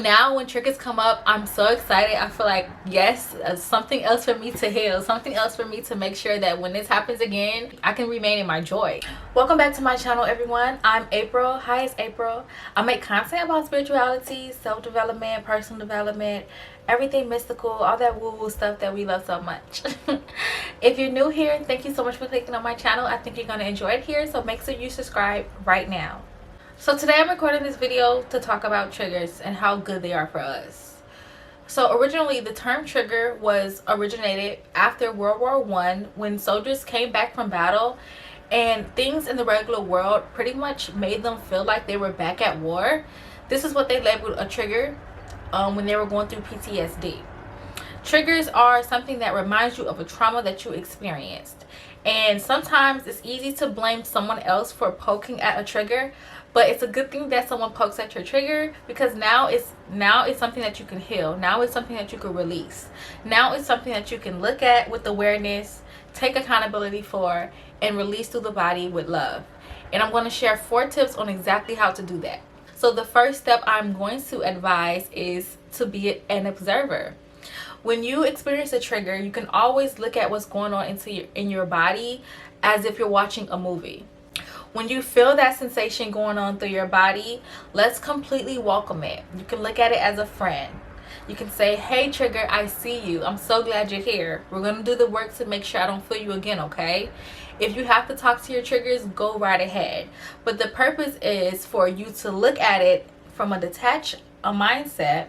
Now when triggers come up, I'm so excited. I feel like, yes, something else for me to heal, something else for me to make sure that when this happens again, I can remain in my joy. Welcome back to my channel, everyone. I'm April. Hi, it's April. I make content about spirituality, self-development, personal development, everything mystical, all that woo-woo stuff that we love so much. If you're new here, thank you so much for clicking on my channel. I think you're going to enjoy it here, so make sure you subscribe right now. So today I'm recording this video to talk about triggers and how good they are for us. So originally the term trigger was originated after World War I, when soldiers came back from battle and things in the regular world pretty much made them feel like they were back at war. This is what they labeled a trigger when they were going through PTSD. Triggers are something that reminds you of a trauma that you experienced. And sometimes it's easy to blame someone else for poking at a trigger, but it's a good thing that someone pokes at your trigger, because now it's something that you can heal. Now it's something that you can release. Now it's something that you can look at with awareness, take accountability for, and release through the body with love. And I'm going to share 4 tips on exactly how to do that. So the first step I'm going to advise is to be an observer. When you experience a trigger, you can always look at what's going on in your body as if you're watching a movie. When you feel that sensation going on through your body, let's completely welcome it. You can look at it as a friend. You can say, hey trigger, I see you. I'm so glad you're here. We're going to do the work to make sure I don't feel you again, okay? If you have to talk to your triggers, go right ahead. But the purpose is for you to look at it from a detached mindset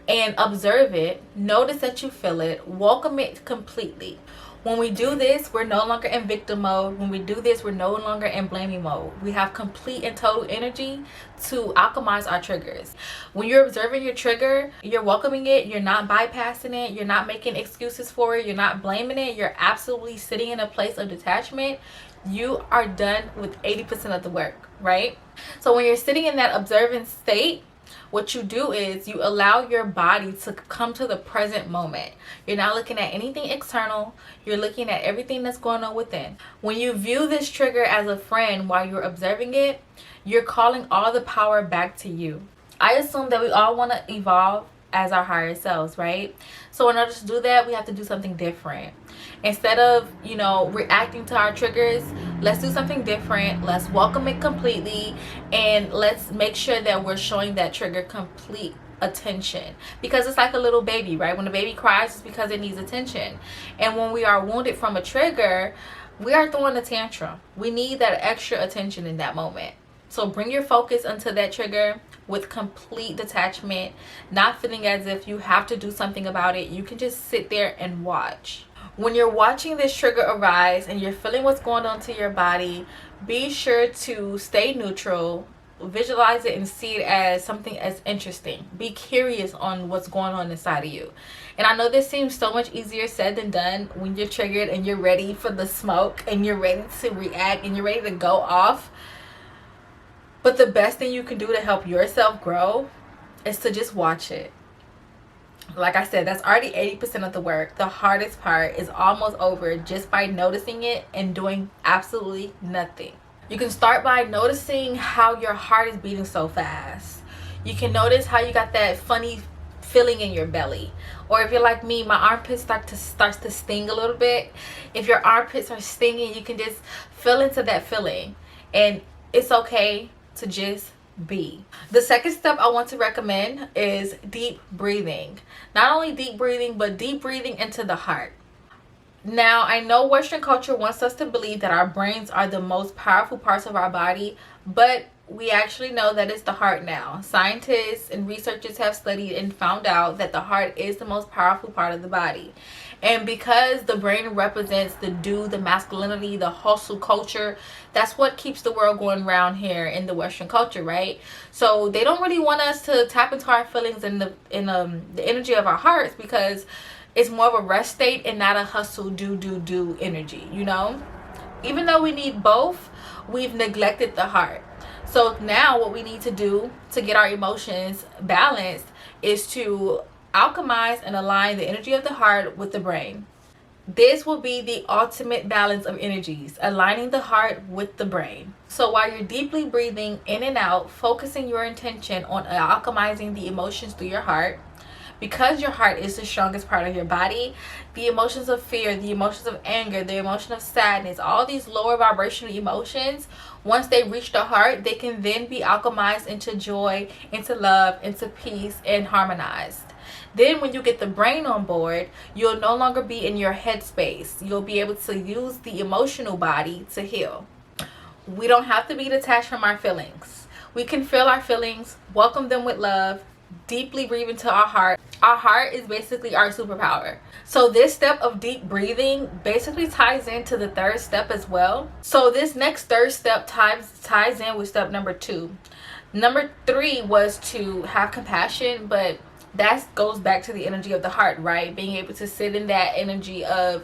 and observe it. Notice that you feel it. Welcome it completely. When we do this, we're no longer in victim mode. When we do this, we're no longer in blaming mode. We have complete and total energy to alchemize our triggers. When you're observing your trigger, you're welcoming it. You're not bypassing it. You're not making excuses for it. You're not blaming it. You're absolutely sitting in a place of detachment. You are done with 80% of the work, right? So when you're sitting in that observant state, what you do is you allow your body to come to the present moment. You're not looking at anything external. You're looking at everything that's going on within. When you view this trigger as a friend while you're observing it, you're calling all the power back to you. I assume that we all want to evolve as our higher selves, right? So in order to do that, we have to do something different. Instead of, reacting to our triggers, let's do something different. Let's welcome it completely, and let's make sure that we're showing that trigger complete attention, because it's like a little baby, right? When a baby cries, it's because it needs attention. And when we are wounded from a trigger, we are throwing a tantrum. We need that extra attention in that moment. So bring your focus onto that trigger with complete detachment, not feeling as if you have to do something about it. You can just sit there and watch. When you're watching this trigger arise and you're feeling what's going on to your body, be sure to stay neutral. Visualize it and see it as something as interesting. Be curious on what's going on inside of you. And I know this seems so much easier said than done when you're triggered and you're ready for the smoke and you're ready to react and you're ready to go off. But the best thing you can do to help yourself grow is to just watch it. Like I said, that's already 80% of the work. The hardest part is almost over just by noticing it and doing absolutely nothing. You can start by noticing how your heart is beating so fast. You can notice how you got that funny feeling in your belly. Or if you're like me, my armpits starts to sting a little bit. If your armpits are stinging, you can just feel into that feeling. And it's okay to just be. The second step I want to recommend is deep breathing. Not only deep breathing, but deep breathing into the heart. Now, I know Western culture wants us to believe that our brains are the most powerful parts of our body, but we actually know that it's the heart now. Scientists and researchers have studied and found out that the heart is the most powerful part of the body. And because the brain represents the masculinity, the hustle culture, that's what keeps the world going round here in the Western culture, right? So they don't really want us to tap into our feelings and the energy of our hearts, because it's more of a rest state and not a hustle, do energy, Even though we need both, we've neglected the heart. So now what we need to do to get our emotions balanced is to alchemize and align the energy of the heart with the brain. This will be the ultimate balance of energies, aligning the heart with the brain. So while you're deeply breathing in and out, focusing your intention on alchemizing the emotions through your heart, because your heart is the strongest part of your body, the emotions of fear, the emotions of anger, the emotion of sadness, all these lower vibrational emotions, once they reach the heart, they can then be alchemized into joy, into love, into peace, and harmonized. Then when you get the brain on board, you'll no longer be in your headspace. You'll be able to use the emotional body to heal. We don't have to be detached from our feelings. We can feel our feelings, welcome them with love, deeply breathe into our heart. Our heart is basically our superpower. So this step of deep breathing basically ties into the third step as well. So this next third step ties in with step number 2. Number 3 was to have compassion, but that goes back to the energy of the heart, right? Being able to sit in that energy of,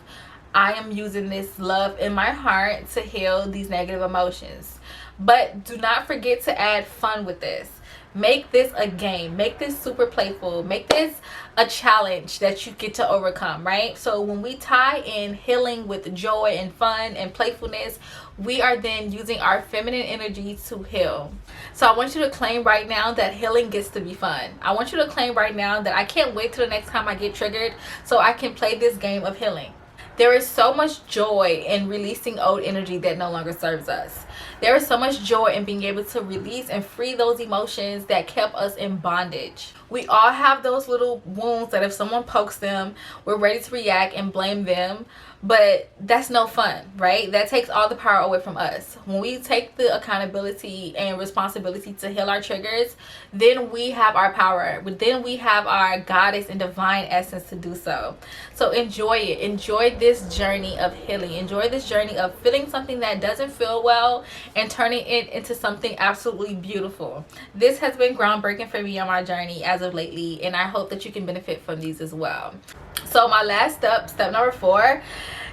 I am using this love in my heart to heal these negative emotions. But do not forget to add fun with this. Make this a game. Make this super playful. Make this a challenge that you get to overcome, right? So when we tie in healing with joy and fun and playfulness, we are then using our feminine energy to heal. So I want you to claim right now that healing gets to be fun. I want you to claim right now that I can't wait till the next time I get triggered so I can play this game of healing. There is so much joy in releasing old energy that no longer serves us. There is so much joy in being able to release and free those emotions that kept us in bondage. We all have those little wounds that if someone pokes them, we're ready to react and blame them. But that's no fun, right? That takes all the power away from us. When we take the accountability and responsibility to heal our triggers, then we have our power. But then we have our goddess and divine essence to do so. So enjoy it. Enjoy this journey of healing. Enjoy this journey of feeling something that doesn't feel well and turning it into something absolutely beautiful. This has been groundbreaking for me on my journey as of lately, and I hope that you can benefit from these as well. So my last step number 4,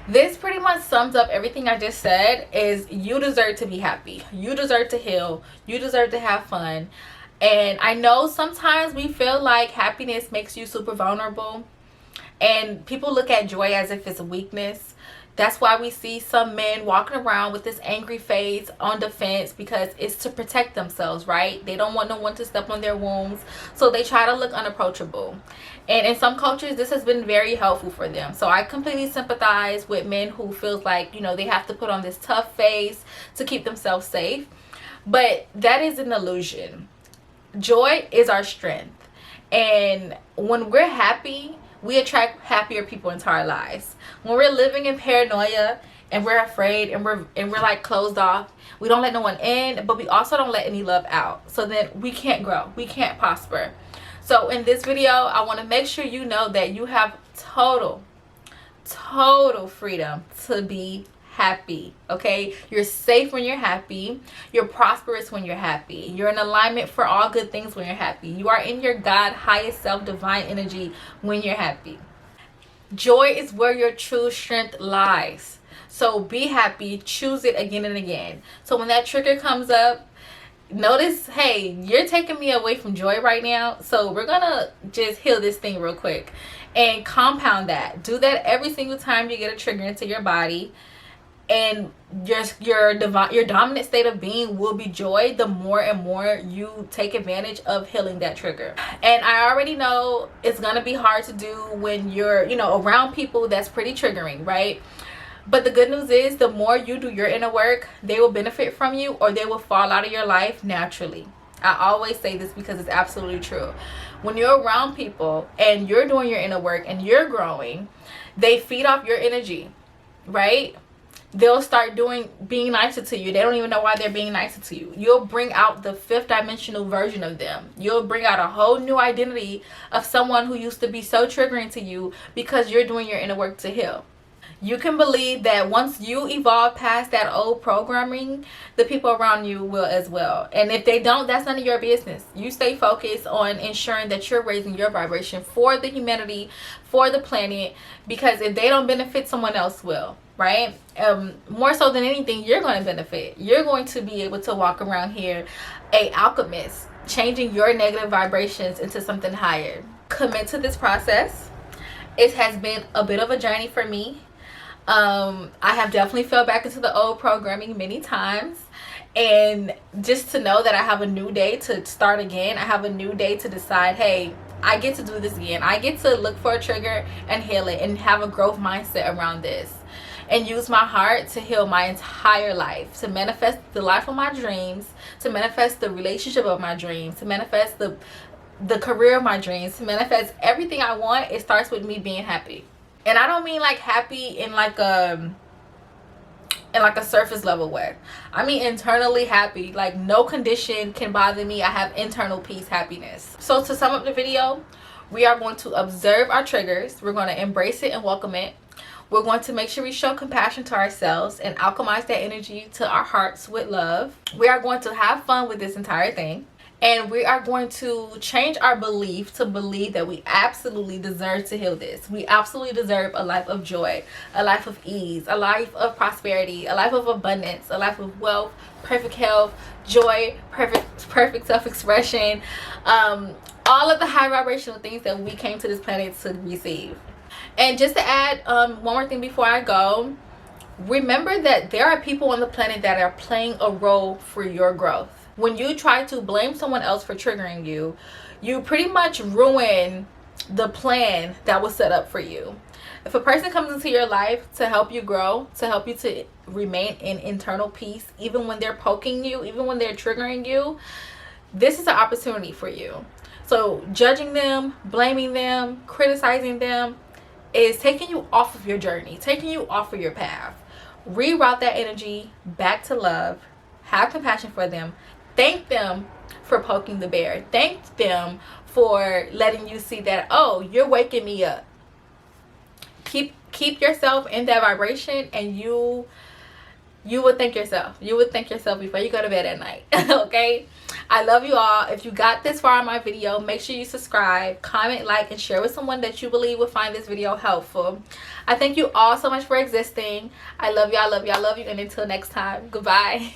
this pretty much sums up everything I just said, is you deserve to be happy. You deserve to heal. You deserve to have fun. And I know sometimes we feel like happiness makes you super vulnerable, and people look at joy as if it's a weakness. That's why we see some men walking around with this angry face on defense, because it's to protect themselves, right? They don't want no one to step on their wounds, so they try to look unapproachable. And in some cultures, this has been very helpful for them. So I completely sympathize with men who feels like, they have to put on this tough face to keep themselves safe. But that is an illusion. Joy is our strength. And when we're happy, we attract happier people into our lives. When we're living in paranoia and we're afraid and we're like closed off, we don't let no one in, but we also don't let any love out. So then we can't grow, we can't prosper. So in this video, I want to make sure you know that you have total freedom to be happy. Okay, you're safe when you're happy. You're prosperous when you're happy. You're in alignment for all good things when you're happy. You are in your God highest self divine energy when you're happy. Joy is where your true strength lies. So be happy. Choose it again and again. So when that trigger comes up, notice, hey, you're taking me away from joy right now. So we're gonna just heal this thing real quick and compound that. Do that every single time you get a trigger into your body. And your dominant state of being will be joy the more and more you take advantage of healing that trigger. And I already know it's gonna be hard to do when you're around people that's pretty triggering, right? But the good news is, the more you do your inner work, they will benefit from you, or they will fall out of your life naturally. I always say this because it's absolutely true. When you're around people and you're doing your inner work and you're growing, they feed off your energy, right? They'll start being nicer to you. They don't even know why they're being nicer to you. You'll bring out the 5th dimensional version of them. You'll bring out a whole new identity of someone who used to be so triggering to you, because you're doing your inner work to heal. You can believe that once you evolve past that old programming, the people around you will as well. And if they don't, that's none of your business. You stay focused on ensuring that you're raising your vibration for the humanity, for the planet, because if they don't benefit, someone else will, right? More so than anything, you're going to benefit. You're going to be able to walk around here a alchemist, changing your negative vibrations into something higher. Commit to this process. It has been a bit of a journey for me. I have definitely fell back into the old programming many times, and just to know that I have a new day to start again. I have a new day to decide, hey, I get to do this again. I get to look for a trigger and heal it and have a growth mindset around this, and use my heart to heal my entire life, to manifest the life of my dreams, to manifest the relationship of my dreams, to manifest the career of my dreams, to manifest everything I want. It starts with me being happy. And I don't mean like happy in like a surface level way. I mean internally happy. Like no condition can bother me. I have internal peace, happiness. So to sum up the video, we are going to observe our triggers. We're going to embrace it and welcome it. We're going to make sure we show compassion to ourselves and alchemize that energy to our hearts with love. We are going to have fun with this entire thing. And we are going to change our belief to believe that we absolutely deserve to heal this. We absolutely deserve a life of joy, a life of ease, a life of prosperity, a life of abundance, a life of wealth, perfect health, joy, perfect self-expression, all of the high vibrational things that we came to this planet to receive. And just to add one more thing before I go, remember that there are people on the planet that are playing a role for your growth. When you try to blame someone else for triggering you, you pretty much ruin the plan that was set up for you. If a person comes into your life to help you grow, to help you to remain in internal peace, even when they're poking you, even when they're triggering you, this is an opportunity for you. So judging them, blaming them, criticizing them is taking you off of your journey, taking you off of your path. Reroute that energy back to love. Have compassion for them. Thank them for poking the bear. Thank them for letting you see that, oh, you're waking me up. Keep yourself in that vibration, and you would thank yourself. You would thank yourself before you go to bed at night. Okay? I love you all. If you got this far in my video, make sure you subscribe, comment, like, and share with someone that you believe will find this video helpful. I thank you all so much for existing. I love you, I love you, I love you. And until next time, goodbye.